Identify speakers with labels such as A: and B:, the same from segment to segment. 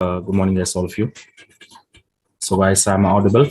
A: Good morning, guys, all of you. So, guys, I'm audible.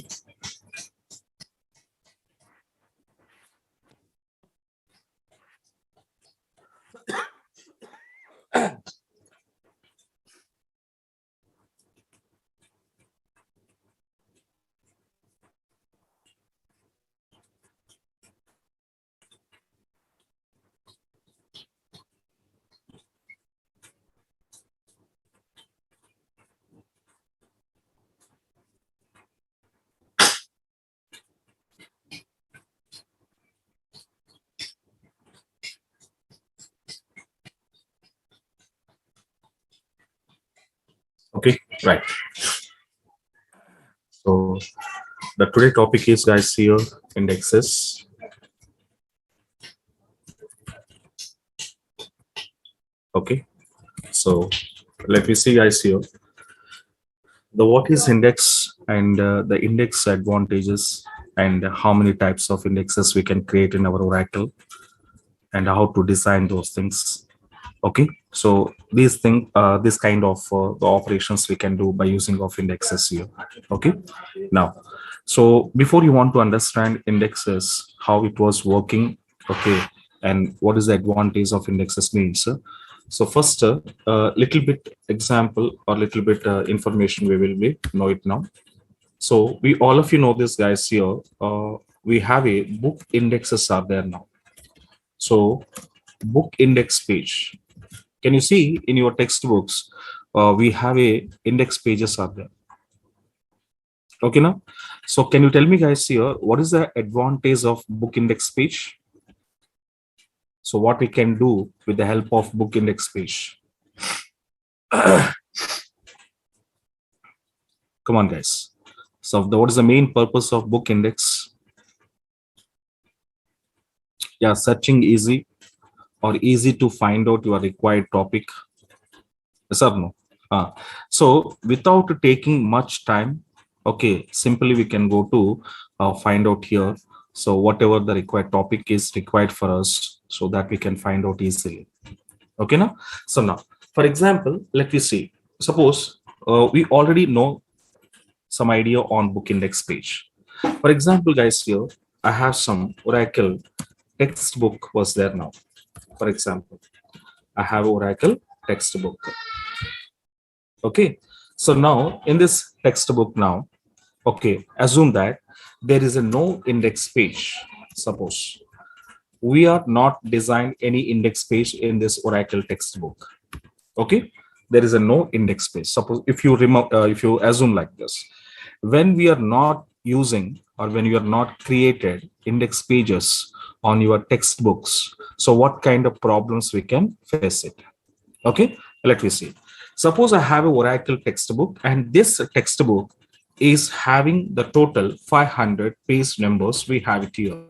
A: Okay, right. So, the today topic is, guys, here indexes. Okay, so let me see, guys, here the what is index and the index advantages and how many types of indexes we can create in our Oracle and how to design those things. Okay, so this kind of the operations we can do by using of indexes here. Okay, now, so before you want to understand indexes, how it was working, okay, and what is the advantage of indexes means, so first little bit example or little bit information we will be know it now. So we all of you know this, guys, here we have a book indexes are there now. So book index page, can you see in your textbooks we have a index pages are there. Okay, now, so can you tell me, guys, here what is the advantage of book index page? So what we can do with the help of book index page? Come on, guys. So what is the main purpose of book index? Yeah, searching easy or easy to find out your required topic. Yes or no? So without taking much time, okay, simply we can go to find out here. So whatever the required topic is required for us, so that we can find out easily. Okay, now, so now, for example, let me see. Suppose we already know some idea on book index page. For example, guys, here I have some Oracle textbook was there now. For example, I have Oracle textbook. Okay, so now in this textbook now, okay, assume that there is a no index page. Suppose we are not designed any index page in this Oracle textbook. Okay, there is a no index page. Suppose if you remove, if you assume like this, when we are not using or when you are not created index pages on your textbooks, so what kind of problems we can face it? Okay, let me see. Suppose I have a Oracle textbook and this textbook is having the total 500 page numbers. We have it here.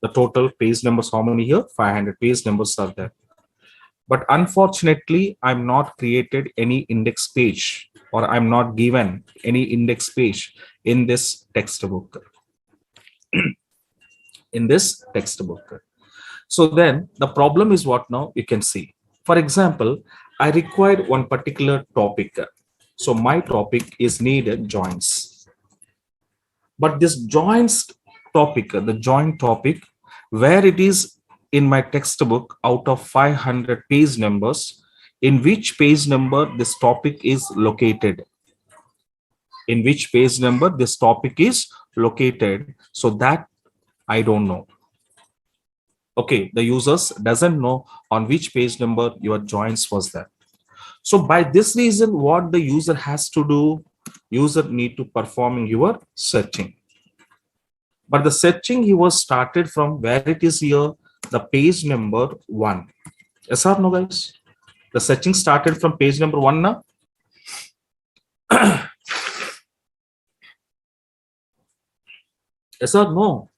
A: The total page numbers, how many here? 500 page numbers are there. But unfortunately, I'm not created any index page or I'm not given any index page in this textbook. In this textbook. So then the problem is what now you can see. For example, I require one particular topic. So my topic is needed joints. But this joints topic, the joint topic, where it is in my textbook out of 500 page numbers, in which page number this topic is located? In which page number this topic is located? So that I don't know. Okay, the users doesn't know on which page number your joins was there. So by this reason, what the user has to do, user need to perform your searching. But the searching he was started from where it is here, the page number 1. Yes or no, guys? The searching started from page number 1 now. Yes or no?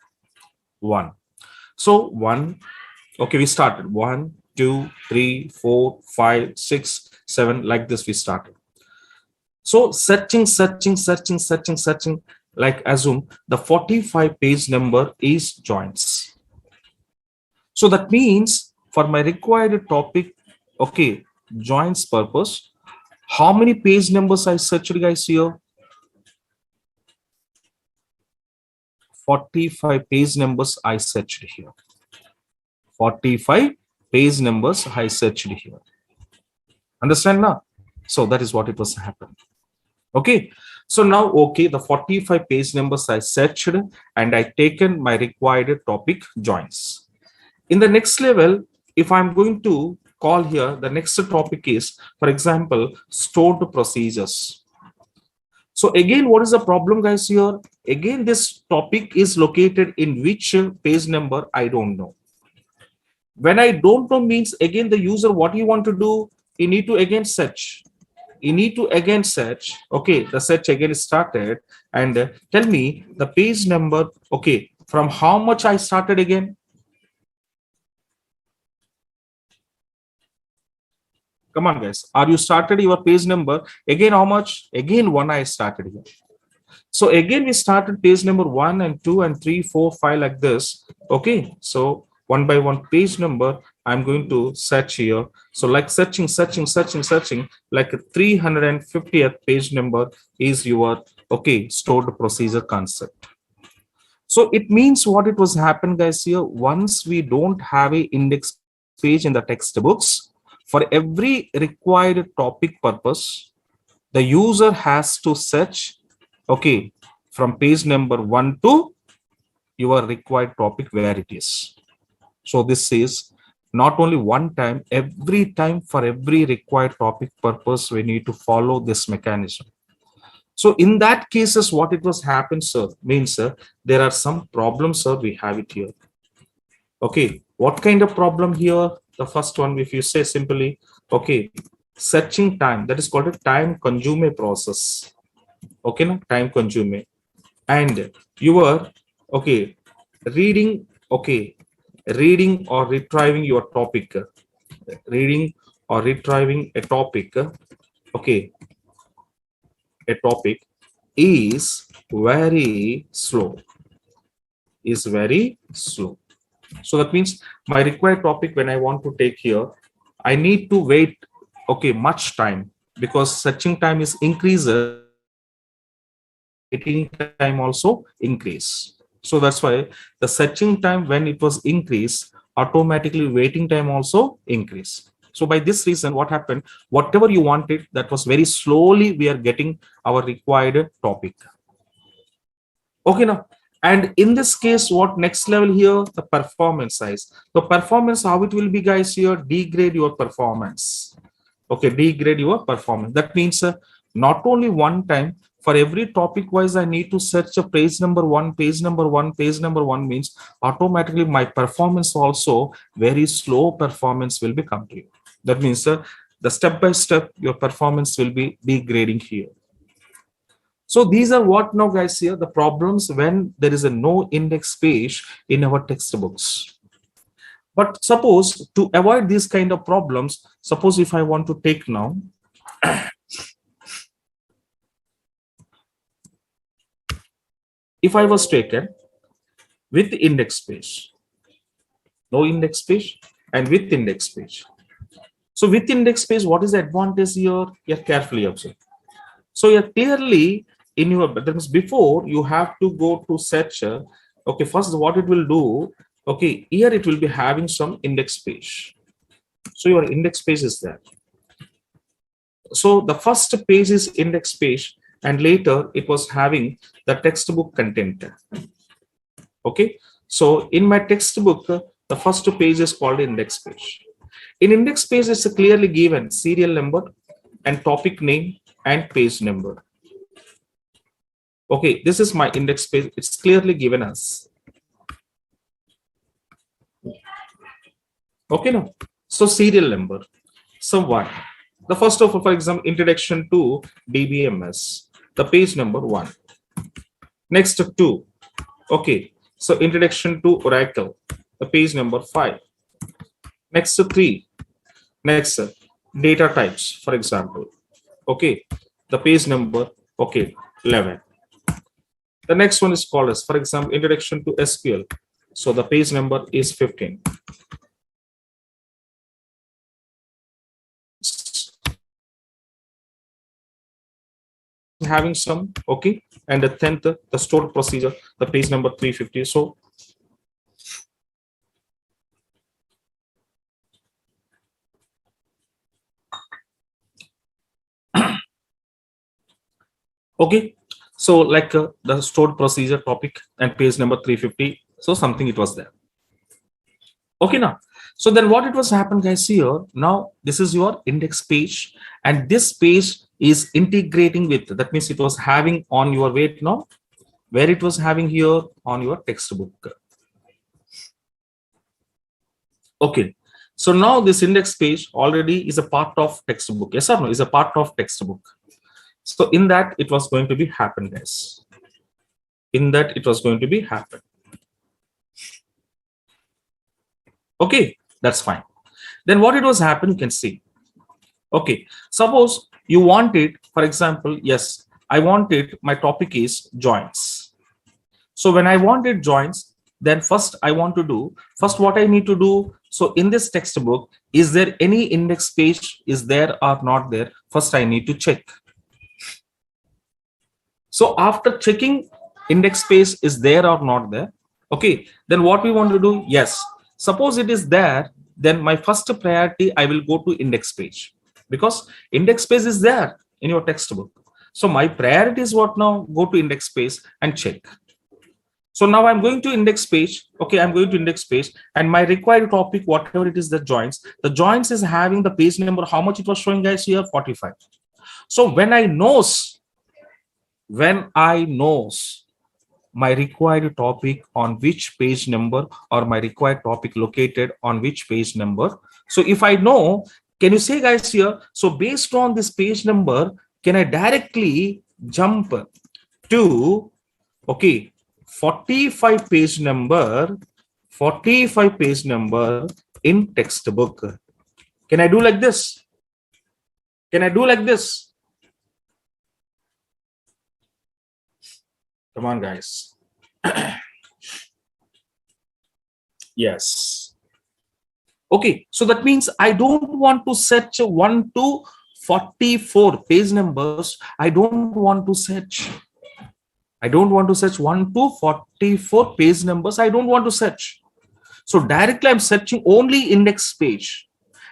A: 1. So 1. Okay, we started 1, 2, 3, 4, 5, 6, 7, like this we started. So searching, like assume the 45 page number is joints. So that means for my required topic, okay, joints purpose, How many page numbers I searched, guys, here? 45 page numbers I searched here. 45 page numbers I searched here. Understand now? So that is what it was happened. Okay. So now, okay, the 45 page numbers I searched and I taken my required topic joins. In the next level, if I'm going to call here, the next topic is, for example, stored procedures. So again, what is the problem, guys, here? Again, this topic is located in which page number? I don't know. When I don't know means, again, the user, what you want to do, you need to again search. You need to again search. Okay, the search again is started. And tell me the page number. Okay, from how much I started again? Come on, guys. Are you started your page number? Again, how much? Again, one I started here. So again, we started page number 1 and 2 and 3, 4, 5 like this. Okay. So one by one page number, I'm going to search here. So like searching, like 350th page number is your, okay, stored procedure concept. So it means what it was happened, guys, here. Once we don't have a index page in the textbooks, for every required topic purpose, the user has to search, okay, from page number 1 to your required topic where it is. So this is not only one time, every time for every required topic purpose, we need to follow this mechanism. So in that cases, what it was happened, sir, means there are some problems, sir, we have it here. Okay, what kind of problem here? The first one, if you say simply, okay, searching time, that is called a time consume process. Okay, no, time consume. And you are, okay, reading, okay, reading or retrieving your topic, reading or retrieving a topic, okay, a topic is very slow, is very slow. So that means my required topic, when I want to take here, I need to wait, okay, much time, because searching time is increases, waiting time also increase. So that's why the searching time, when it was increased, automatically waiting time also increase. So by this reason, what happened, whatever you wanted, that was very slowly we are getting our required topic. Okay, now, and in this case, what next level here, the performance size. The performance, how it will be, guys, here, degrade your performance. Okay, degrade your performance. That means not only one time, for every topic wise, I need to search a page number 1, page number 1, page number 1 means automatically my performance also very slow performance will become to you. That means the step by step your performance will be degrading here. So these are what now, guys, here the problems when there is a no index page in our textbooks. But suppose to avoid these kind of problems, suppose if I want to take now, if I was taken with index page, no index page and with index page. So with index page, what is the advantage here? You're carefully observe. So you're clearly in your, that means before you have to go to search. Okay, first what it will do, okay, here it will be having some index page. So your index page is there. So the first page is index page, and later it was having the textbook content. Okay, so in my textbook, the first page is called index page. In index page, it's clearly given serial number and topic name and page number. Okay, this is my index page. It's clearly given us. Okay, no. So serial number. So what? The first of all, for example, introduction to DBMS, the page number 1. Next 2. Okay, so introduction to Oracle, the page number 5. Next 3. Next data types, for example. Okay, the page number, okay, 11. The next one is called as, for example, introduction to SQL. So the page number is 15. having some, okay, and the 10th, the stored procedure, the page number 350. So okay, so like the stored procedure topic and page number 350, so something it was there. Okay, now, so then what it was happen, guys, here, now this is your index page, and this page is integrating with, that means it was having on your weight now, where it was having here on your textbook. Okay, so now this index page already is a part of textbook, yes or no, is a part of textbook. So in that it was going to be happen, guys, in that it was going to be happen. Okay, that's fine. Then what it was happen, you can see. Okay, suppose you wanted, for example, yes, I wanted, my topic is joints. So when I wanted joints, then first I want to do, first what I need to do, so in this textbook, is there any index page is there or not there? First I need to check. So after checking index page is there or not there, okay, then what we want to do, yes, suppose it is there, then my first priority, I will go to index page, because index page is there in your textbook. So my priority is what now? Go to index page and check. So now I'm going to index page. Okay, I'm going to index page, and my required topic, whatever it is, the joints is having the page number. How much it was showing, guys, here? 45. So when I knows my required topic on which page number, or my required topic located on which page number. So if I know, can you say, guys, here, so based on this page number, can I directly jump to, okay, 45 page number in textbook? Can I do like this? Can I do like this? Come on, guys. Yes. Okay, so that means I don't want to search 1 to 44 page numbers. I don't want to search 1 to 44 page numbers. I don't want to search. So directly I'm searching only index page,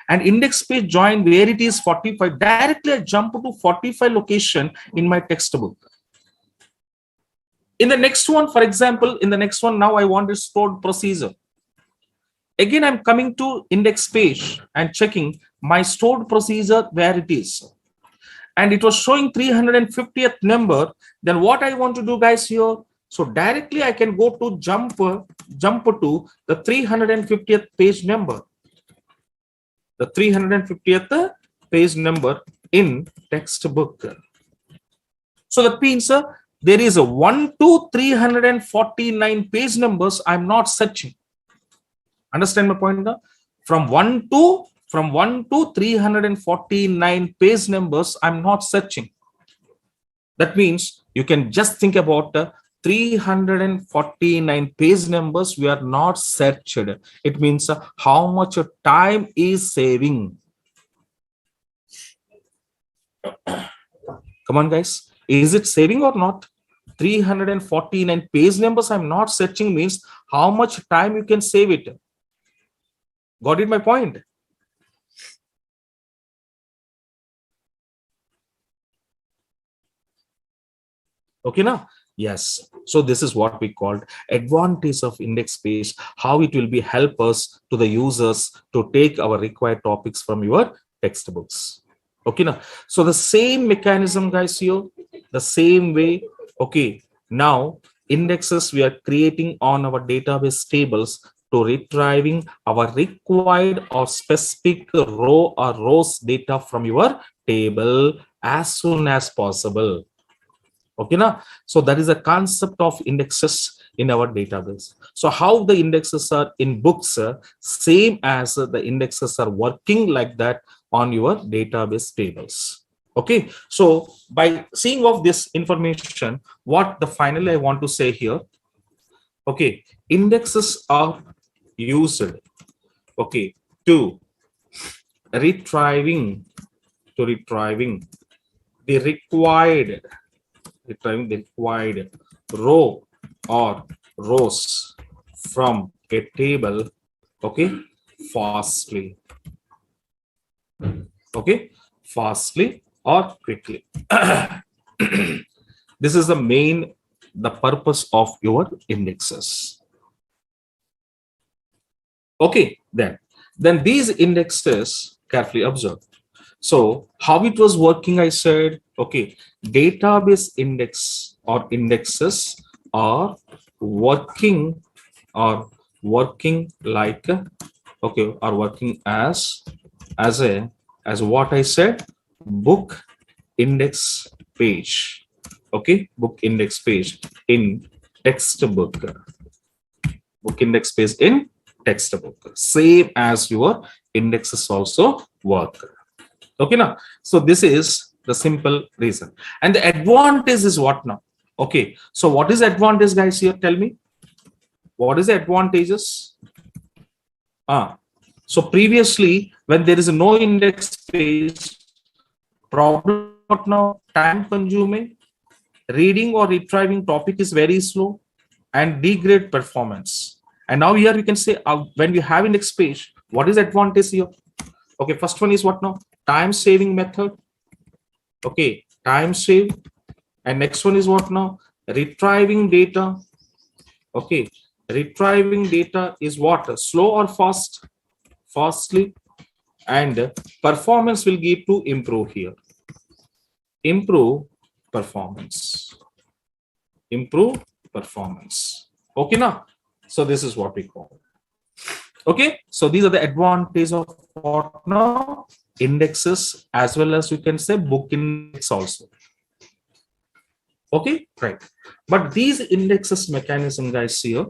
A: and index page join where it is 45. Directly I jump to 45 location in my textbook. In the next one, for example, in the next one, now I want a stored procedure. Again, I'm coming to index page and checking my stored procedure where it is. And it was showing 350th number. Then what I want to do, guys, here, so directly I can go to jump to the 350th page number. The 350th page number in textbook. So that means there is a 1 to 349 page numbers I'm not searching. Understand my point now? From 1 to 349 page numbers I'm not searching. That means you can just think about 349 page numbers we are not searched. It means how much time is saving. Come on, guys, is it saving or not? 349 page numbers I'm not searching means how much time you can save it. Got it, my point? Okay, now, yes. So this is what we called advantage of index page, how it will be help us to the users to take our required topics from your textbooks. Okay, now, so the same mechanism, guys, here, the same way. Okay, now indexes we are creating on our database tables to retrieving our required or specific row or rows data from your table as soon as possible. Okay, now, so that is a concept of indexes in our database. So how the indexes are in books, same as the indexes are working like that on your database tables. Okay, so by seeing of this information, what the finally I want to say here, okay, indexes are used, okay, to retrieving the required retrieving the required row or rows from a table, okay, fastly, okay, fastly or quickly. This is the purpose of your indexes. Okay, then these indexes, carefully observe. So how it was working, I said, okay, database index or indexes are working or working like, okay, are working as what I said, book index page, okay, book index page in textbook, book index page in textbook, same as your indexes also work. Okay, now, so this is the simple reason. And the advantage is what now? Okay, so what is advantage, guys? Here, tell me, what is the advantages? So previously, when there is no index page, problem what now? Time consuming, reading or retrieving topic is very slow and degrade performance. And now here we can say, when we have index page, what is advantage here? Okay, first one is what now? Time saving method. Okay, time save. And next one is what now? Retrieving data. Okay, retrieving data is what? Slow or fast? Fastly. And performance will give to improve here. Improve performance. Improve performance. Okay, now. So this is what we call. Okay, so these are the advantages of what now? Indexes, as well as you can say book index also. Okay, right. But these indexes mechanism, guys, here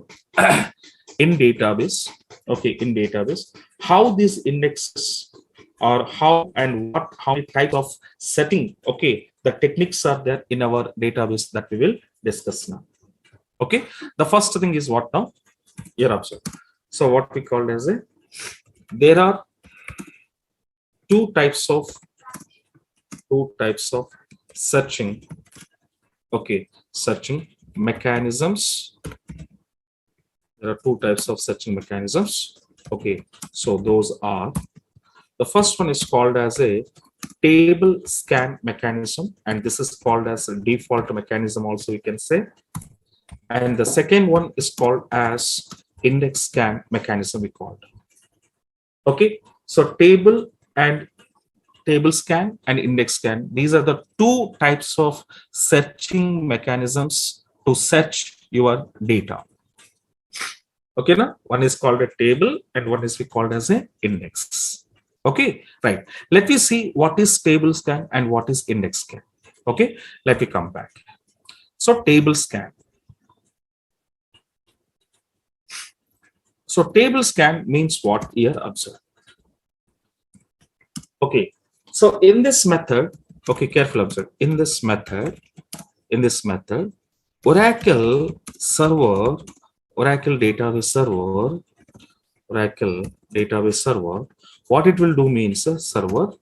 A: in database, okay, in database, how these indexes or how and what, how many type of setting, okay, the techniques are there in our database that we will discuss now. Okay, the first thing is what now? Here observe. So what we call as there are two types of searching, okay, searching mechanisms. There are two types of searching mechanisms. Okay, so those are, the first one is called as a table scan mechanism, and this is called as a default mechanism also, you can say. And the second one is called as index scan mechanism, we call it. Okay, so table scan and index scan, these are the two types of searching mechanisms to search your data. Okay, now one is called a table and one is we called as a index. Okay, right. Let me see what is table scan and what is index scan. Okay, let me come back. So table scan. So table scan means what? Here observe. Okay, so in this method, okay, careful observe. In this method, Oracle database server, what it will do means server,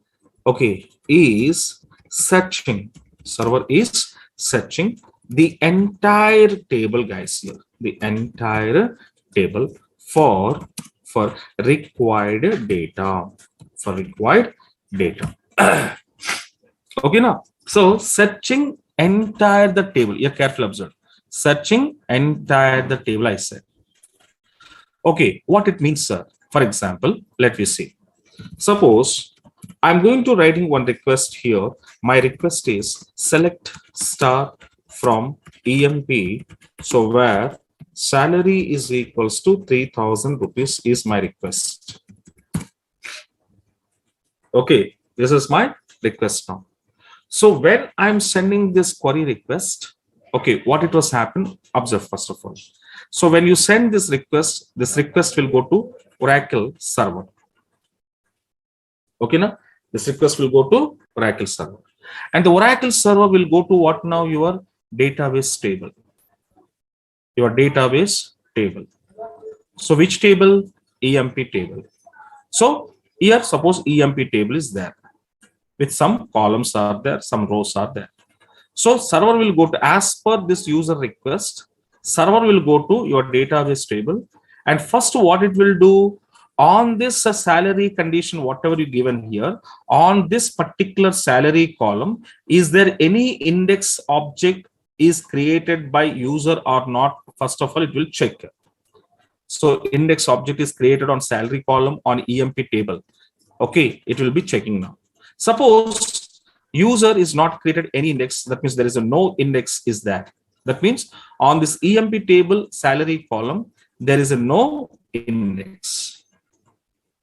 A: okay, is searching. Server is searching the entire table, guys, here, the entire table for required data, okay, now, so searching entire the table, yeah, careful observe, searching entire the table, I said. Okay, what it means, sir? For example, let me see. Suppose I'm going to writing one request here. My request is select star from EMP. So where salary is equals to 3,000 rupees is my request. Okay, this is my request now. So when I'm sending this query request, okay, what it was happened, observe first of all. So when you send this request will go to Oracle server. Okay, now this request will go to Oracle server, and the Oracle server will go to what now? Your database table. Your database table. So which table? EMP table. So here, suppose EMP table is there with some columns are there, some rows are there. So server will go to, as per this user request, server will go to your database table. And first what it will do, on this salary condition, whatever you given here, on this particular salary column, is there any index object is created by user or not? First of all, it will check. So index object is created on salary column on EMP table. Okay, it will be checking now. Suppose user is not created any index, that means there is a no index is that. That means on this EMP table salary column, there is a no index.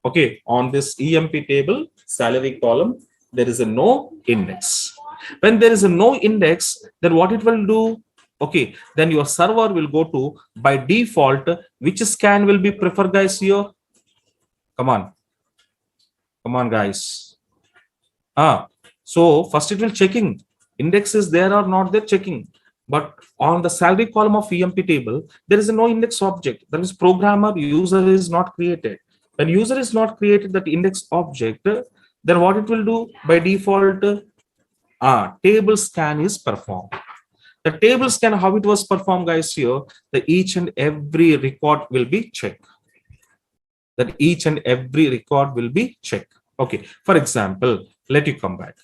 A: Okay, on this EMP table salary column, there is a no index. When there is a no index, then what it will do? Okay, then your server will go to, by default, which scan will be preferred, guys, here? Come on, guys. So first it will checking index is there or not there, checking. But on the salary column of EMP table, there is no index object. That is programmer user is not created. When user is not created that index object, then what it will do? By default, table scan is performed. The table scan, how it was performed, guys, here, the each and every record will be checked. That each and every record will be checked. Okay, for example, let you come back.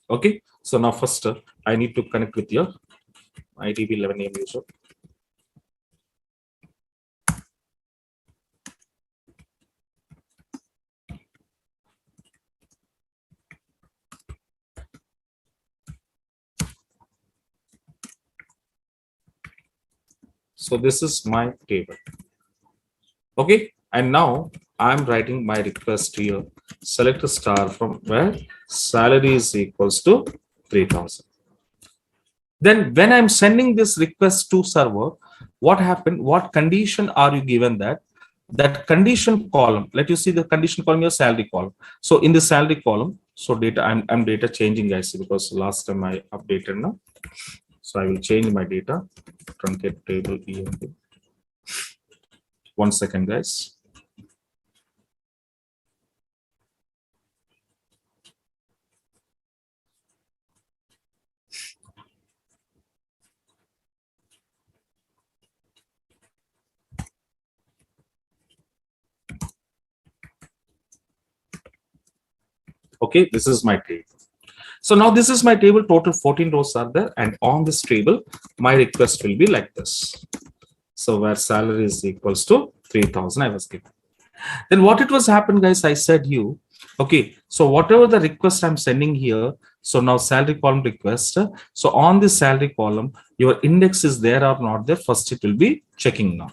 A: Okay, so now first I need to connect with your IDB11 name user. So this is my table. Okay, and now I'm writing my request here. Select a star from where salary is equals to 3000. Then when I'm sending this request to server, what happened? What condition are you given that? That condition column, let you see the condition column, your salary column. So in the salary column, so data, I'm data changing, guys, because last time I updated now. So I will change my data, truncate table EMP. 1 second, guys. Okay, this is my table. So now this is my table, total 14 rows are there, and on this table, my request will be like this. So where salary is equals to 3000, I was given. Then what it was happened, guys, I said you, okay, so whatever the request I'm sending here, so now salary column request, so on this salary column, your index is there or not there, first it will be checking now.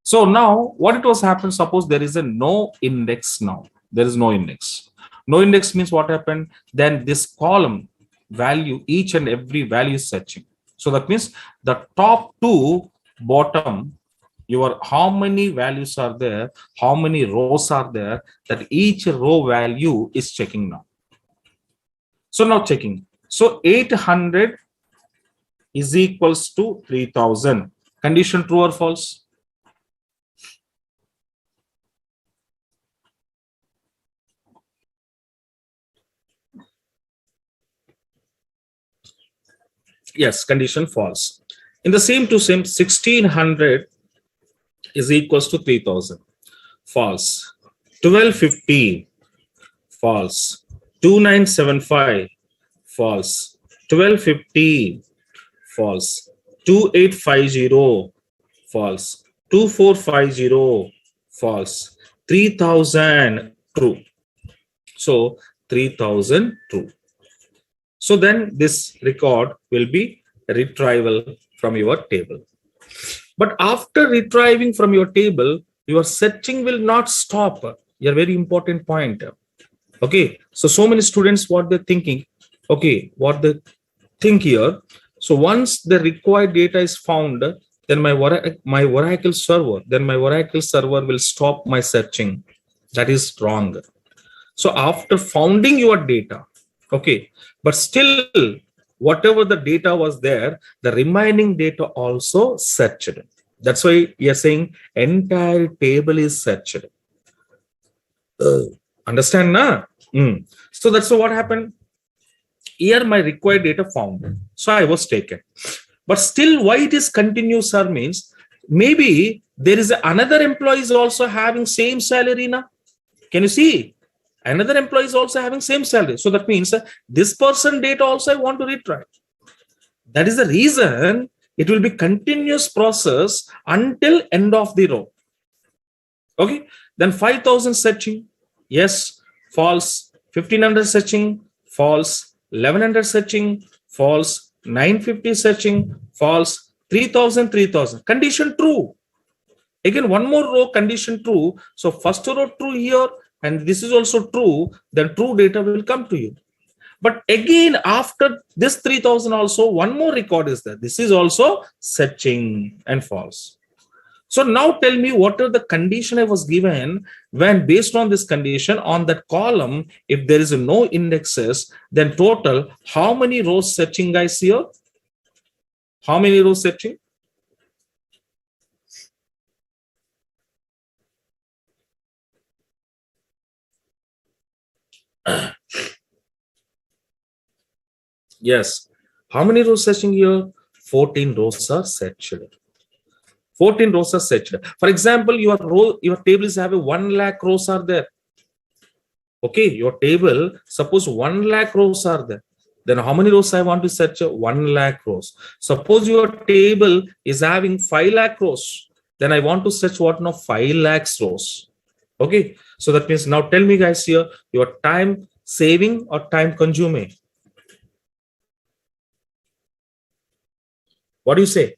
A: So now what it was happened, suppose there is a no index now, there is no index. No index means what happened? Then this column value, each and every value is searching. So that means the top two bottom, your how many values are there, how many rows are there, that each row value is checking now. So now checking. So 800 is equals to 3000. Condition true or false? Yes, condition false. In the same to same, 1600 is equals to 3000. False. 1250. False. 2975. False. 1250. False. 2850. False. 2450. False. 3000. True. So 3000 true. So then this record will be retrieval from your table. But after retrieving from your table, your searching will not stop. A very important point. Okay, so many students, what they're thinking, okay, what they think here. So once the required data is found, then my Oracle server will stop my searching. That is wrong. So after founding your data, okay, but still whatever the data was there, the remaining data also searched. That's why we are saying entire table is searched. Understand na? So that's what happened. Here my required data found, so I was taken. But still, why it is continuous, sir, means maybe there is another employee is also having same salary now. Can you see? Another employee is also having same salary. So that means this person data also I want to retrieve. That is the reason it will be continuous process until end of the row. Okay. Then 5,000 searching. Yes. False. 1,500 searching. False. 1,100 searching. False. 950 searching. False. 3,000. 3,000. Condition true. Again, one more row condition true. So first row true here, and this is also true. Then true data will come to you. But again, after this 3,000 also, one more record is there. This is also searching and false. So now tell me what are the condition I was given when based on this condition on that column, if there is no indexes, then total, how many rows searching guys here? How many rows searching? Yes. How many rows searching here? 14 rows are searched. 14 rows are searched. For example, your table is have a 1 lakh rows are there. Okay, your table, suppose 1 lakh rows are there. Then how many rows I want to search? 1 lakh rows. Suppose your table is having 5 lakh rows. Then I want to search what now? 5 lakhs rows. Okay, so that means now tell me guys here, your time saving or time consuming? What do you say?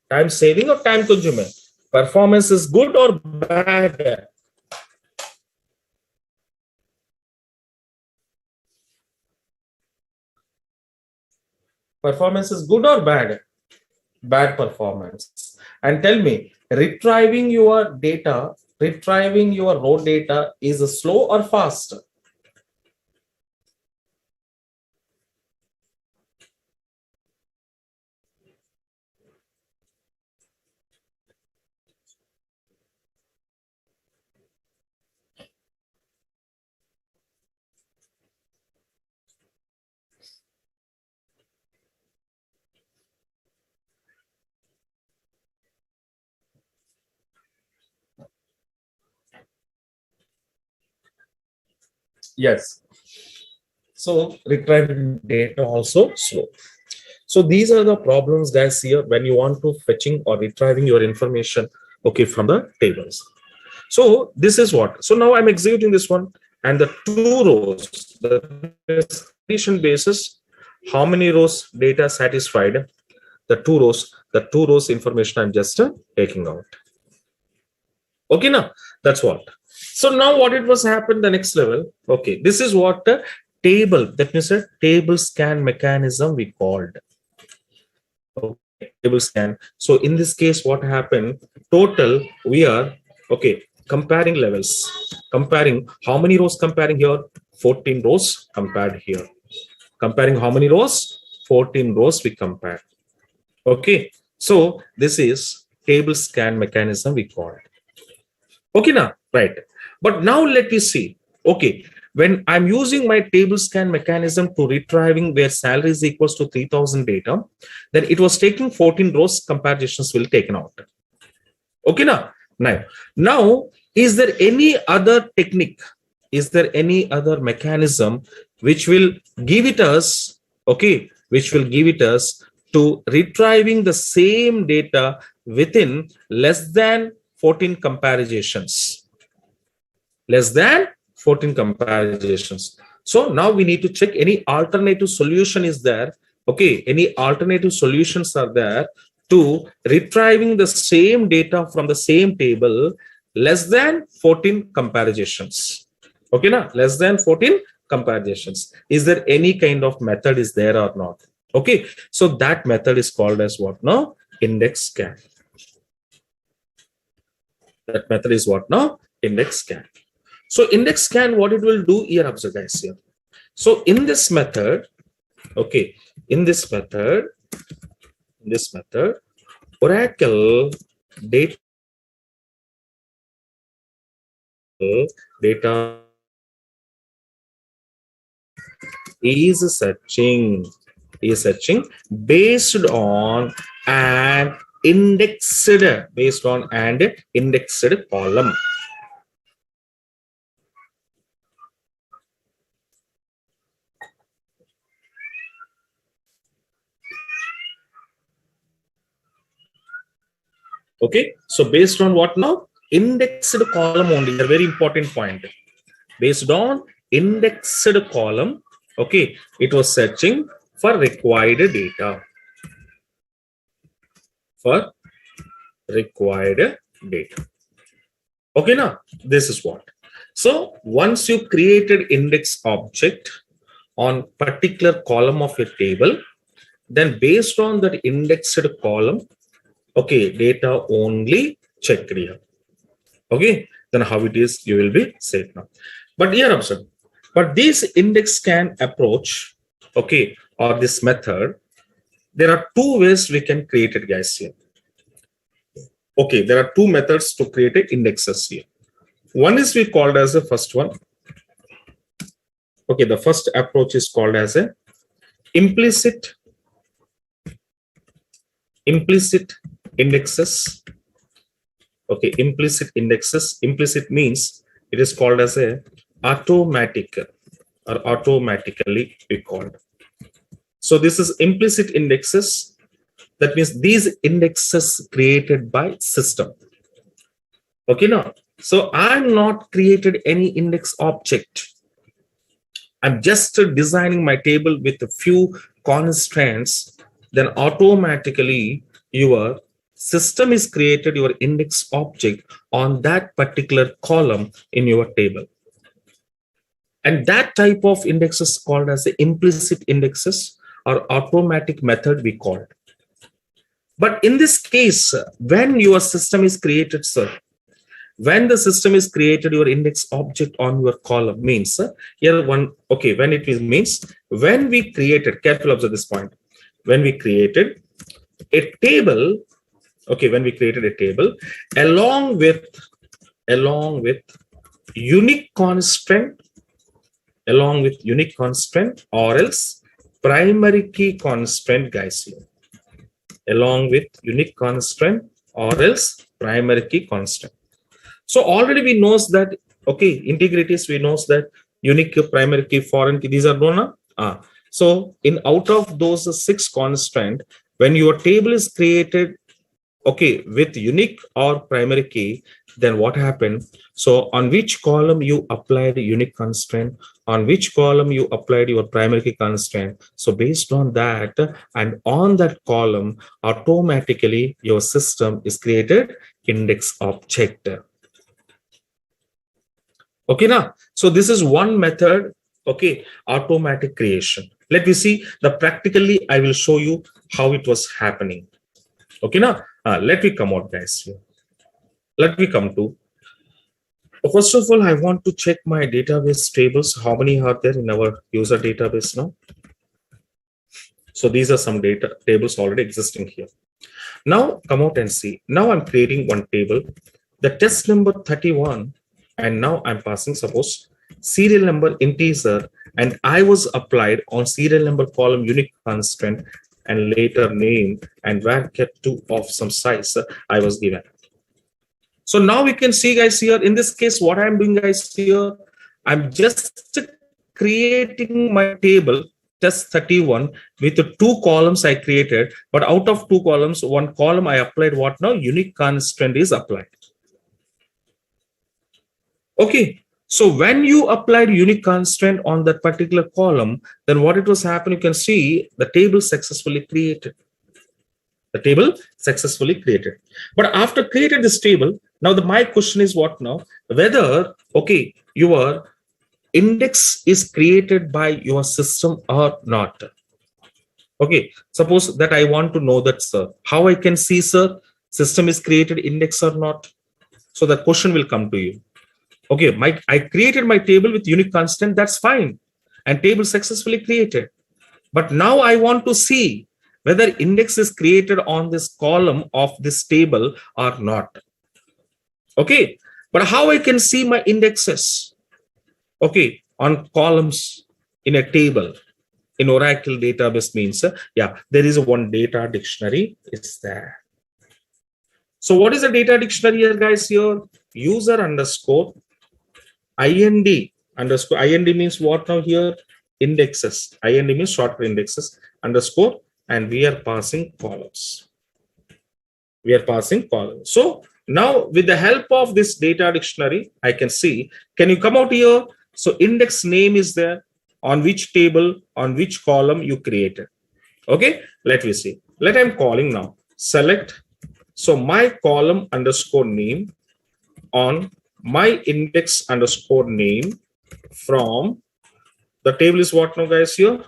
A: Time saving or time consuming? Performance is good or bad? Performance is good or bad? Bad performance. And tell me, retrieving your data, retrieving your raw data is slow or fast? Yes. So retrieving data also slow. So these are the problems guys here when you want to fetching or retrieving your information, okay, from the tables. So this is what. So now I'm executing this one, and the 2 rows, the condition basis, how many rows data satisfied? The 2 rows information I'm just taking out. Okay, now that's what. So now what it was happened the next level. Okay, this is what the table, that means a table scan mechanism we called. Okay, table scan. So in this case, what happened? Total we are okay comparing levels, comparing how many rows comparing here? 14 rows compared here. Comparing how many rows? 14 rows we compare. Okay, so this is table scan mechanism we called. Okay, now right. But now let me see. Okay, when I'm using my table scan mechanism to retrieving where salary is equals to 3,000 data, then it was taking 14 rows comparisons will taken out. Okay, now is there any other technique? Is there any other mechanism which will give it us, okay, which will give it us to retrieving the same data within less than 14 comparisons? Less than 14 comparisons. So now we need to check any alternative solution is there. Okay, any alternative solutions are there to retrieving the same data from the same table less than 14 comparisons. Okay, now less than 14 comparisons. Is there any kind of method is there or not? Okay, so that method is called as what now? Index scan. That method is what now? Index scan. So index scan, what it will do here, observe guys here. So in this method, okay, in this method, Oracle data is searching based on an indexed column. Okay, so based on what now? Indexed column only, a very important point. Based on indexed column, okay, it was searching for required data. Okay, now this is what. So once you created index object on particular column of your table, then based on that indexed column, okay, data only checked here. Okay, then how it is, you will be safe now. But here observe, but this index can approach, okay, or this method, there are two ways we can create it, guys, here. Okay, there are two methods to create a indexes here. One is we called as the first one. Okay, the first approach is called as a implicit indexes. Okay, implicit indexes. Implicit means it is called as a automatic or automatically we called. So this is implicit indexes. That means these indexes created by system. Okay, now, so I'm not created any index object. I'm just designing my table with a few constraints. Then automatically your system is created your index object on that particular column in your table. And that type of index is called as the implicit indexes or automatic method we call it. But in this case, when your system is created, sir, when the system is created, your index object on your column means here one, okay, when it means when we created, careful observe this point, when we created a table, okay, when we created a table along with unique constraint, or else primary key constraint, guys, here. Along with unique constraint or else primary key constraint. So already we knows that, okay, integrities, we knows that unique primary key, foreign key, these are known. So in out of those 6 constraint, when your table is created, okay, with unique or primary key, then what happened? So on which column you applied unique constraint, on which column you applied your primary key constraint. So based on that and on that column, automatically your system is created index object. Okay, now, so this is one method, okay, automatic creation. Let me see the practically, I will show you how it was happening. Okay, now, let me come out, guys, here. Let me come to, first of all, I want to check my database tables. How many are there in our user database now? So these are some data tables already existing here. Now come out and see. Now I'm creating one table, the test number 31, and now I'm passing, suppose, serial number integer, and I was applied on serial number column unique constraint and later name and var_2 of some size I was given. So now we can see, guys, here in this case what I'm doing, guys, here I'm just creating my table test 31 with the 2 columns I created, but out of 2 columns, 1 column I applied what now? Unique constraint is applied. Okay, so when you applied unique constraint on that particular column, then what it was happening, you can see the table successfully created. The table successfully created. But after created this table, now my question is what now? Whether, okay, your index is created by your system or not. Okay, suppose that I want to know that, sir, how I can see, sir, system is created index or not. So the question will come to you. Okay, I created my table with unique constant, that's fine, and table successfully created. But now I want to see whether index is created on this column of this table or not. Okay, but how I can see my indexes, okay, on columns in a table? in Oracle database means, yeah, there is one data dictionary. It's there. So what is the data dictionary here, guys? Here, user underscore ind underscore ind means what now here? Indexes. Ind means short for indexes underscore, and we are passing columns. We are passing columns. So now with the help of this data dictionary, I can see. Can you come out here? So index name is there. On which table, on which column you created. Okay, let me see. Let I'm calling now. Select. So my column underscore name on my index underscore name from the table is what now, guys? Here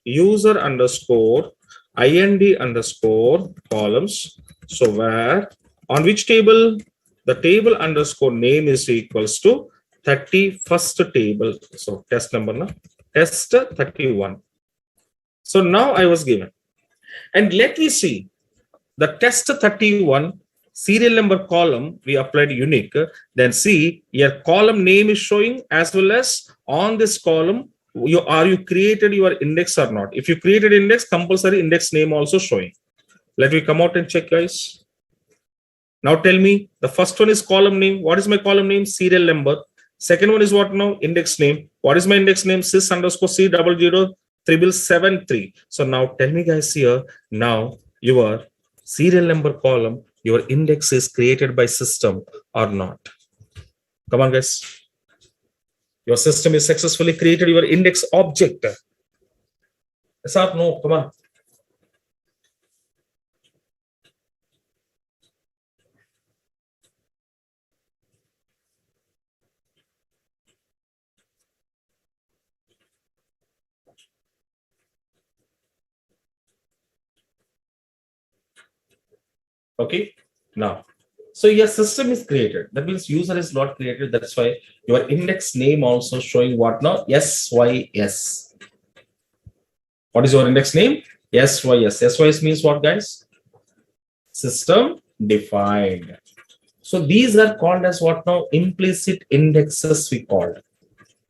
A: user underscore ind underscore columns. So where on which table? The table underscore name is equals to 31st table. So test number now, test 31. So now I was given, and let me see the test 31 serial number column. We applied unique. Then see your column name is showing, as well as on this column you created your index or not. If you created index, compulsory index name also showing. Let me come out and check, guys. Now tell me, the first one is column name. What is my column name? Serial number. Second one is what now? Index name. What is my index name? Sys underscore C 00773. So now tell me, guys, here now your serial number column, your index is created by system or not? Come on, guys. Your system is successfully created your index object. Yes or no? Come on. Okay, now, so your system is created. That means user is not created. That's why your index name also showing what now? SYS. What is your index name? SYS. SYS means what, guys? System defined. So these are called as what now? Implicit indexes we called.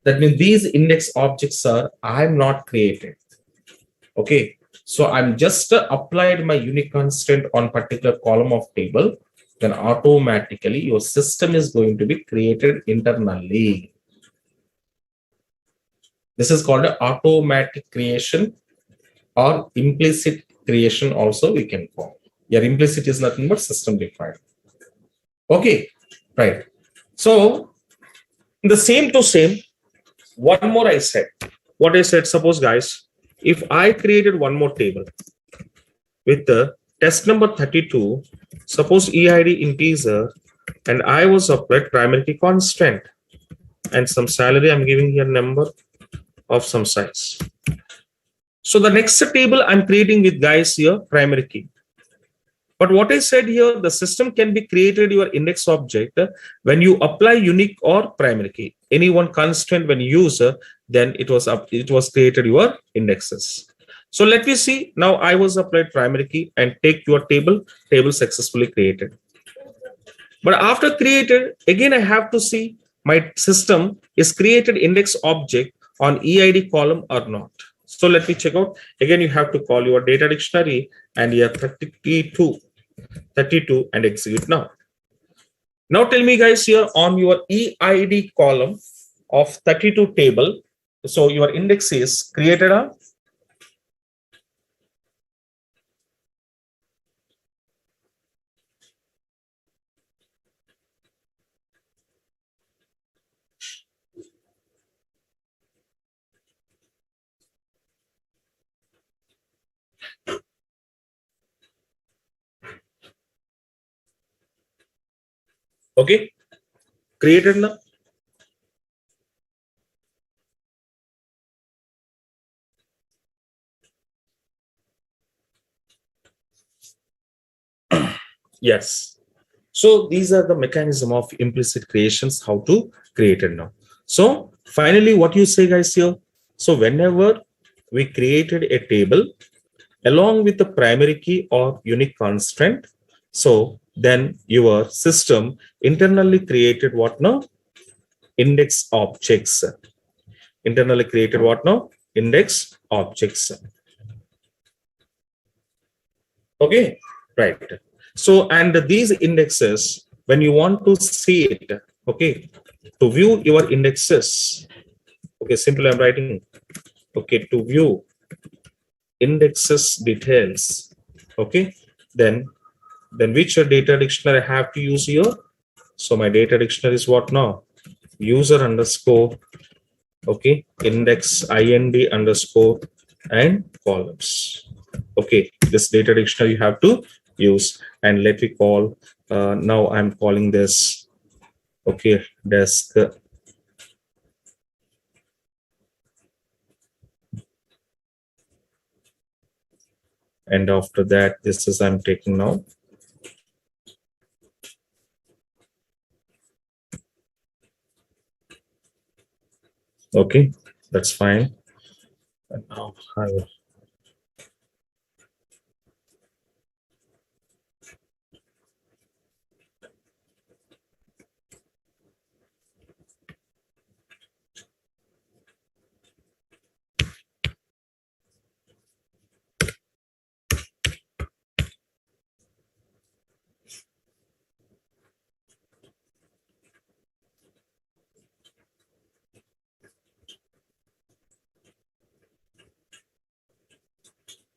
A: That means these index objects are I'm not created. Okay. So I'm just applied my unique constraint on particular column of table, then automatically your system is going to be created internally. This is called an automatic creation or implicit creation also we can call. Your implicit is nothing but system defined. Okay, right. So in the same to same, one more I said. What I said, suppose, guys, if I created one more table with the test number 32, suppose EID integer, and I was applied primary key constant and some salary, I'm giving here number of some size. So the next table I'm creating with, guys, here primary key. But what I said here, the system can be created your index object when you apply unique or primary key. Any one constraint when you use, then it was created your indexes. So let me see. Now I was applied primary key and take your table successfully created. But after created, again I have to see my system is created index object on EID column or not. So let me check out. Again, you have to call your data dictionary and you have 32 and execute now. Now tell me, guys, here on your EID column of 32 table, so your index is created on okay, created now. Yes. So these are the mechanism of implicit creations, how to create it now. So finally, what you say, guys, here. So whenever we created a table along with the primary key or unique constraint, so then your system internally created what now? Index objects. Internally created what now? index objects. Okay, right. So, and these indexes, when you want to see it, okay, to view your indexes, okay, simply I'm writing, okay, to view indexes details, okay, then which data dictionary I have to use here? So my data dictionary is what now? User underscore, okay, index ind underscore and columns. Okay, this data dictionary you have to use, and let me call, now I'm calling this, okay, desk, and after that this is I'm taking now, okay, that's fine. And now I will,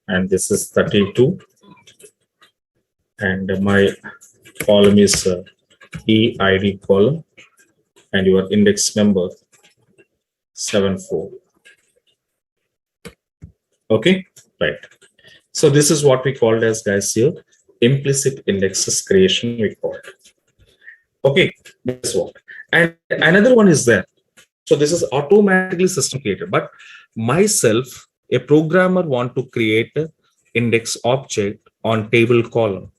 A: and this is 32, and my column is EID column, and your index number 74. Okay, right. So this is what we called as, guys, here implicit indexes creation we called. Okay, this one. And another one is there. So this is automatically system created, but myself, a programmer, want to create a index object on table column.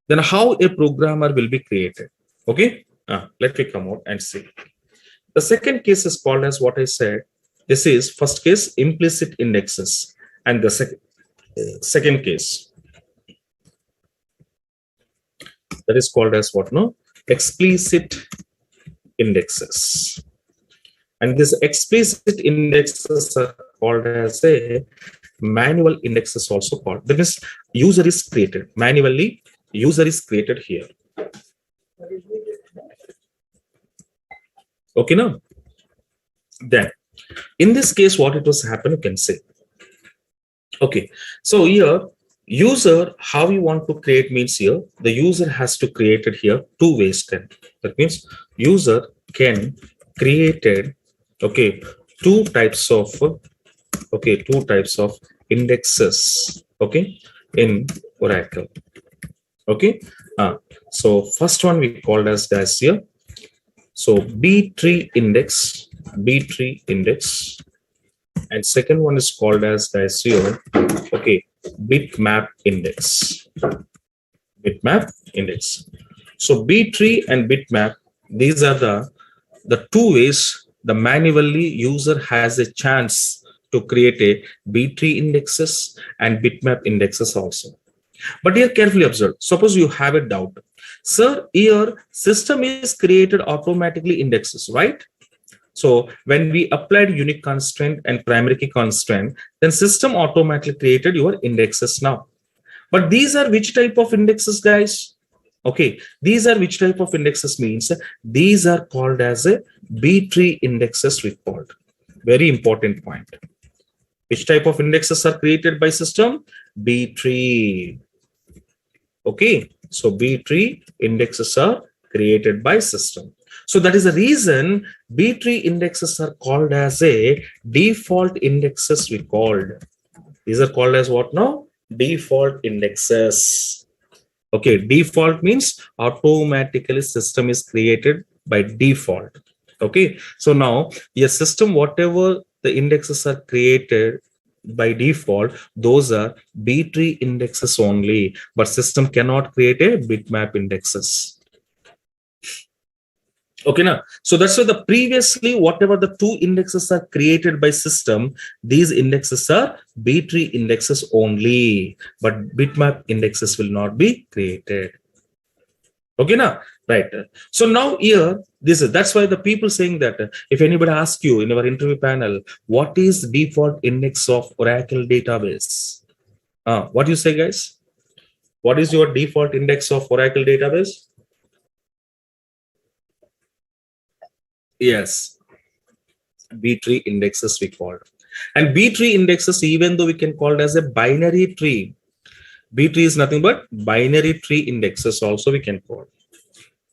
A: Then how a programmer will be created? Okay, let me come out and see. The second case is called as what I said. This is first case, implicit indexes, and the second case, that is called as what? No, explicit indexes. And this explicit indexes are called as a manual indexes also called. That means user is created manually. User is created here. Okay, now then in this case, what it was happen, you can say. Okay, so here user, how you want to create means here the user has to create it here two ways. Then that means user can create it, okay, two types of indexes, okay, in Oracle. Okay, so first one we called as guys here, so B-tree index, and second one is called as guys here, okay, bitmap index. So B-tree and bitmap, these are the two ways the manually user has a chance to create a B-tree indexes and bitmap indexes also. But here carefully observe, suppose you have a doubt, sir, here system is created automatically indexes, right? So when we applied unique constraint and primary key constraint, then system automatically created your indexes now. But these are which type of indexes, guys? Okay, these are which type of indexes means these are called as a B-tree indexes we called. Very important point. Which type of indexes are created by system? B-tree. Okay, so B-tree indexes are created by system. So that is the reason B-tree indexes are called as a default indexes we called. These are called as what now? Default indexes. Okay, default means automatically system is created by default. Okay, so now your system, whatever the indexes are created by default, those are B-tree indexes only, but system cannot create a bitmap indexes. Okay, now so that's why the previously whatever the two indexes are created by system, these indexes are B-tree indexes only, but bitmap indexes will not be created. Okay, now, right. So now here, that's why the people saying that if anybody asks you in our interview panel, what is default index of Oracle database? What do you say, guys? What is your default index of Oracle database? Yes, B-tree indexes we called. And B-tree indexes, even though we can call it as a binary tree, B-tree is nothing but binary tree indexes also we can call.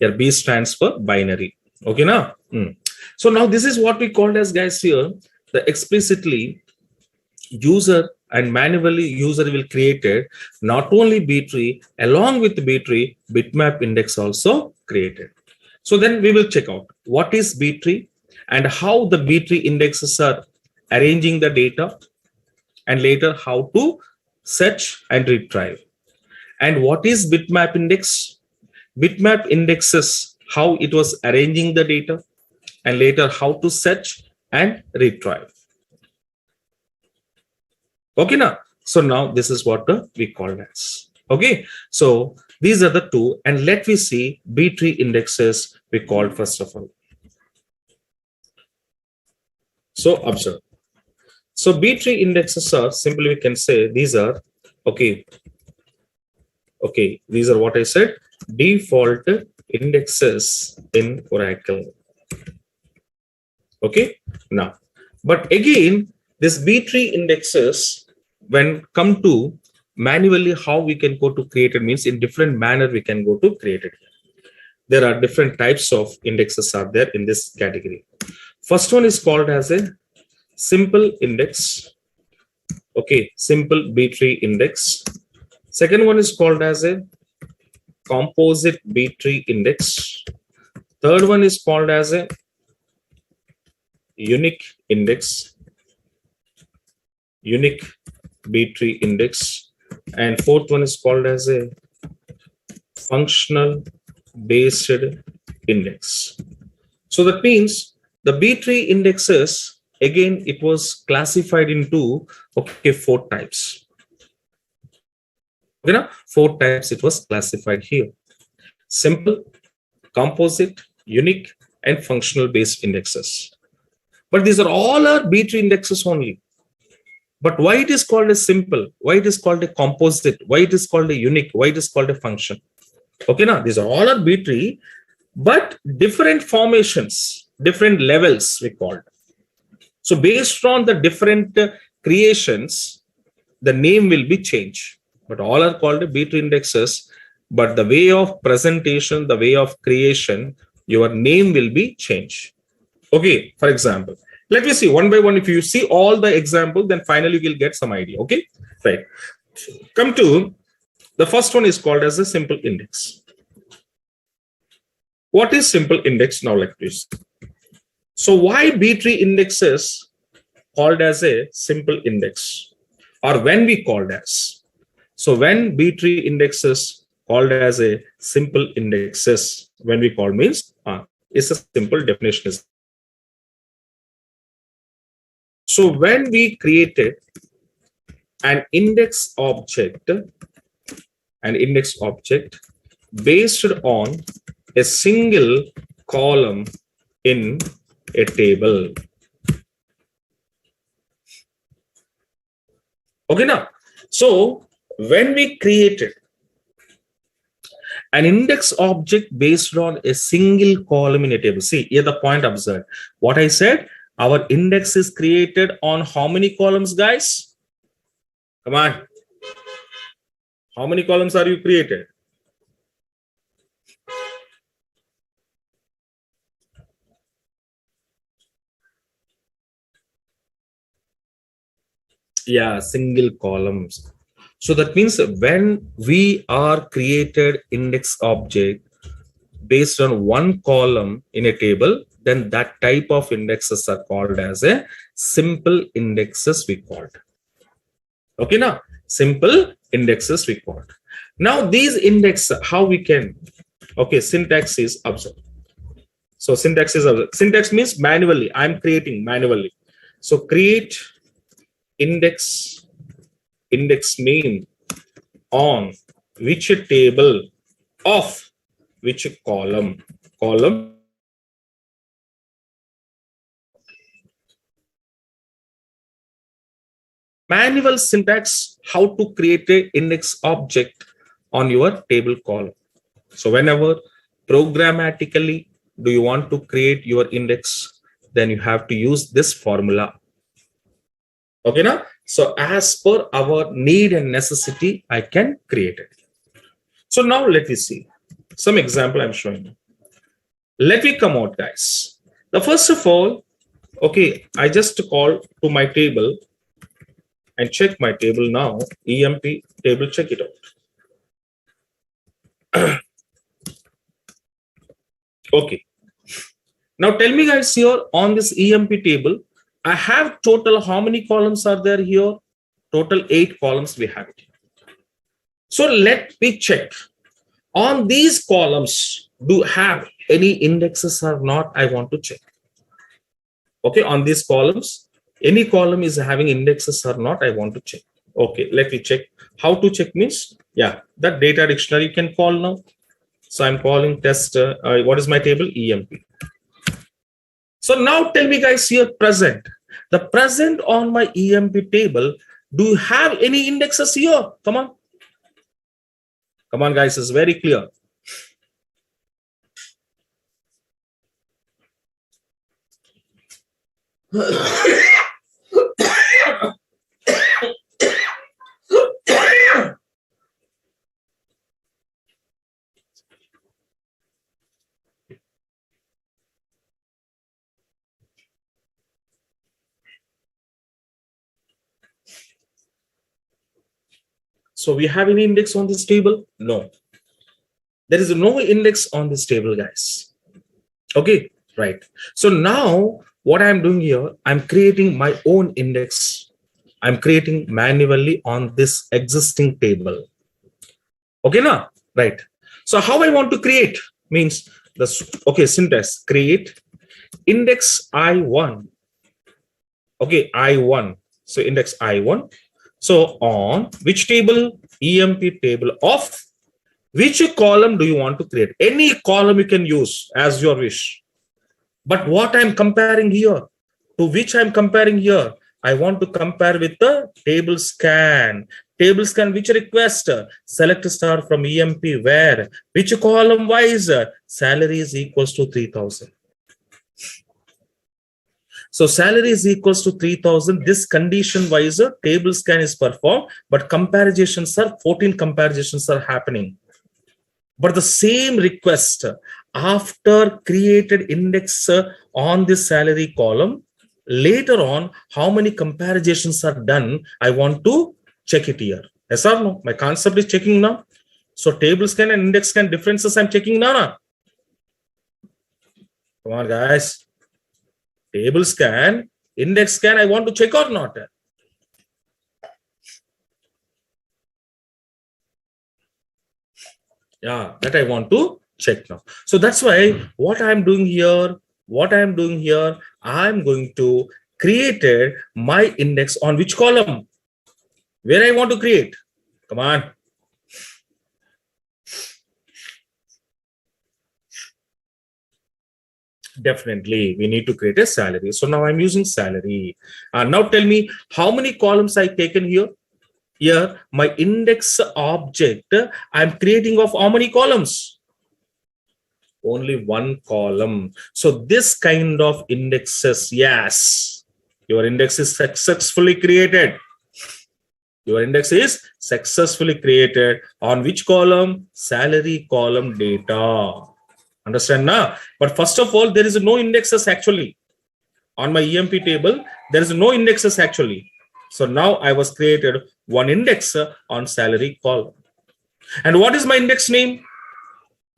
A: Here B stands for binary. Okay, now. So now this is what we called as, guys, here, the explicitly user and manually user will create it, not only B-tree, along with B-tree, bitmap index also created. So then we will check out what is B-tree and how the B-tree indexes are arranging the data, and later how to search and retrieve. And what is bitmap index? Bitmap indexes how it was arranging the data, and later how to search and retrieve. Okay, now. So now this is what we call as. Okay, so these are the two, and let me see B-tree indexes we called first of all. So observe. So B-tree indexes are, simply we can say these are, okay, these are what I said, default indexes in Oracle. Okay, now, but again, this B-tree indexes, when come to manually how we can go to create it, means in different manner we can go to create it. There are different types of indexes are there in this category. First one is called as a simple index. Okay, simple B-tree index. Second one is called as a composite B-tree index. Third one is called as a unique index, unique B-tree index, and fourth one is called as a functional based index. So that means the B-tree indexes, again, it was classified into, okay, 4 types. Okay, now 4 types it was classified here: simple, composite, unique, and functional based indexes. But these are all are B-tree indexes only. But why it is called a simple? Why it is called a composite? Why it is called a unique? Why it is called a function? Okay, now these are all are B-tree, but different formations, different levels we called. So based on the different creations, the name will be changed. But all are called B-tree indexes. But the way of presentation, the way of creation, your name will be changed. Okay, for example, let me see one by one. If you see all the examples, then finally you will get some idea. Okay, right. Come to the first one is called as a simple index. What is simple index? Now like this. So why B-tree indexes called as a simple index, or when we called as? So when B-tree indexes called as a simple indexes, when we call means it's a simple definition. So when we created an index object based on a single column in a table. Okay, now, so when we created an index object based on a single column in a table, see here the point observed. What I said, our index is created on how many columns, guys? Come on. How many columns are you created? Yeah, single columns. So that means when we are created index object based on one column in a table, then that type of indexes are called as a simple indexes we called. Okay, now simple indexes we called. Now these index, how we can, okay, syntax is observed. So syntax is observed. Syntax means manually, I'm creating manually. So create index name on which table of which column manual syntax how to create a index object on your table column. So whenever programmatically do you want to create your index, then you have to use this formula. Okay, now so as per our need and necessity, I can create it. So now let me see some example I'm showing you. Let me come out, guys. The first of all, okay, I just call to my table and check my table now. EMP table, check it out. Okay. Now tell me, guys, here on this EMP table, I have total how many columns are there here? Total 8 columns we have it. So let me check. On these columns, do have any indexes or not? I want to check. Okay, on these columns, any column is having indexes or not? I want to check. Okay, let me check. How to check means, yeah, that data dictionary you can call now. So I'm calling test. What is my table? EMP. So now tell me, guys, here present. The present on my EMP table, do you have any indexes here? Come on. Come on, guys, it's very clear. So we have any index on this table? No. There is no index on this table, guys. Okay, right. So now what I'm doing here, I'm creating my own index. I'm creating manually on this existing table. Okay, now, right. So how I want to create means this, okay, syntax, create index I1. Okay, I1. So index I1. So on which table? EMP table of which column do you want to create? Any column you can use as your wish. But what I'm comparing here, to which I'm comparing here, I want to compare with the table scan. Table scan, which request? Select star from EMP where? Which column wise? Salary is equals to 3000. So salary is equals to 3000. This condition wise table scan is performed, but comparisons are 14 comparisons are happening. But the same request after created index on this salary column, later on, how many comparisons are done? I want to check it here. Yes or no? My concept is checking now. So table scan and index scan differences I'm checking now. Come on, guys. Table scan, index scan, I want to check or not? Yeah, that I want to check now. So that's why what I'm doing here, I'm going to create my index on which column? Where I want to create? Come on. Definitely, we need to create a salary. So now I'm using salary. Now tell me how many columns I taken here? Here, my index object, I'm creating of how many columns? Only one column. So this kind of indexes, yes, your index is successfully created. Your index is successfully created on which column? Salary column data. Understand now? But first of all, there is no indexes actually. On my EMP table, there is no indexes actually. So now I was created one index on salary column. And what is my index name?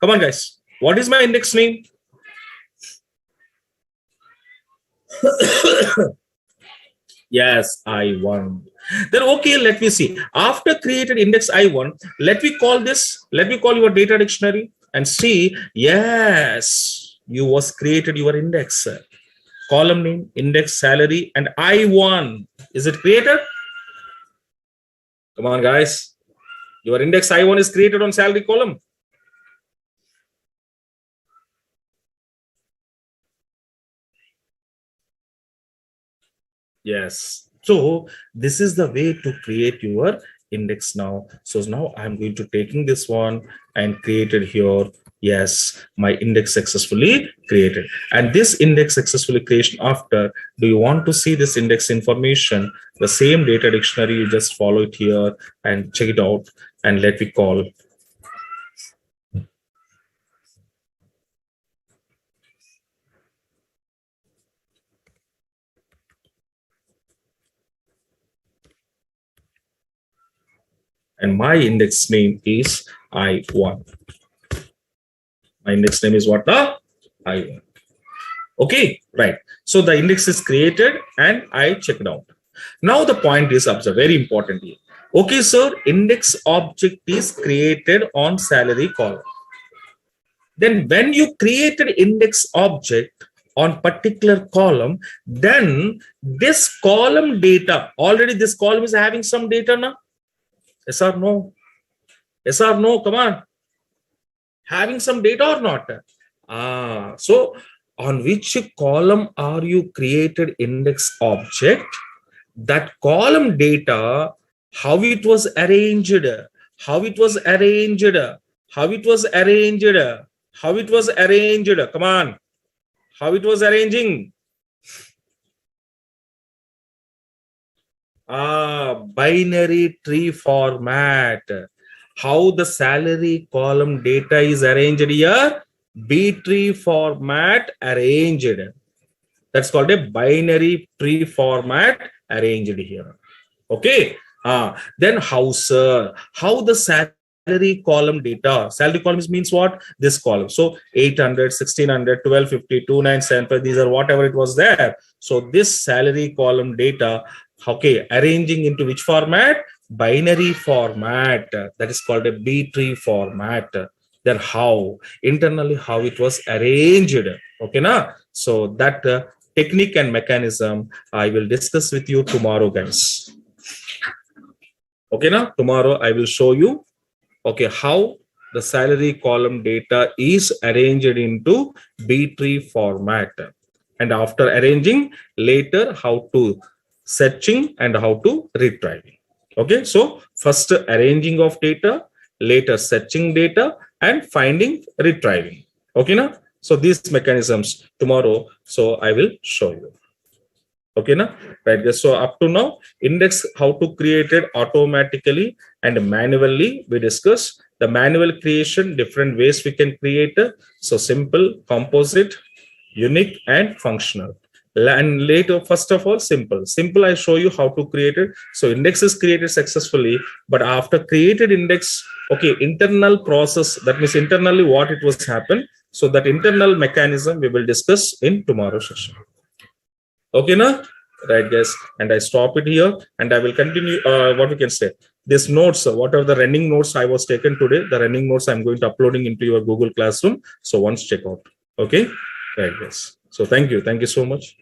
A: Come on, guys. What is my index name? Yes, I1. Then okay, let me see. After created index I1, let me call your data dictionary and see. Yes, you was created your index. Column name, index, salary, and I1. Is it created? Come on, guys. Your index I1 is created on salary column. Yes. So this is the way to create your index now. So now I'm going to taking this one and created here. Yes, my index successfully created. And this index successfully creation after, do you want to see this index information? The same data dictionary, you just follow it here and check it out. And let me call. And my index name is I1. My index name is what now? I1. Okay, right. So the index is created and I checked out. Now the point is observe, very important here. Okay, sir, index object is created on salary column. Then when you created index object on particular column, then this column data, already this column is having some data now. Yes or no? Yes or no? Come on. Having some data or not? So on which column are you created index object? That column data, how it was arranged, how it was arranged, how it was arranged, how it was arranged. Come on. How it was arranging? Binary tree format. How the salary column data is arranged here? B tree format arranged. That's called a binary tree format arranged here. Okay. Then how the salary column data, salary column means what? This column. So 800, 1600, 1250, 2975, these are whatever it was there. So this salary column data, okay, arranging into which format? Binary format. That is called a B tree format. Then how internally how it was arranged. Okay, na? So that technique and mechanism I will discuss with you tomorrow, guys. Okay, now tomorrow I will show you okay how the salary column data is arranged into B tree format, and after arranging later how to searching and how to retrieving. Okay, so first arranging of data, later searching data, and finding retrieving. Okay, now so these mechanisms tomorrow so I will show you. Okay, na? Right, guys. So up to now, index how to create it automatically and manually. We discuss the manual creation, different ways we can create it. So simple, composite, unique, and functional. And later, first of all, simple. Simple, I show you how to create it. So index is created successfully, but after created index, okay, internal process, that means internally what it was happen. So that internal mechanism we will discuss in tomorrow's session. Okay, na? Right, guys. And I stop it here and I will continue what we can say. This notes, whatever the running notes I was taken today, the running notes I'm going to uploading into your Google Classroom. So once check out. Okay, right, guys. So thank you. Thank you so much.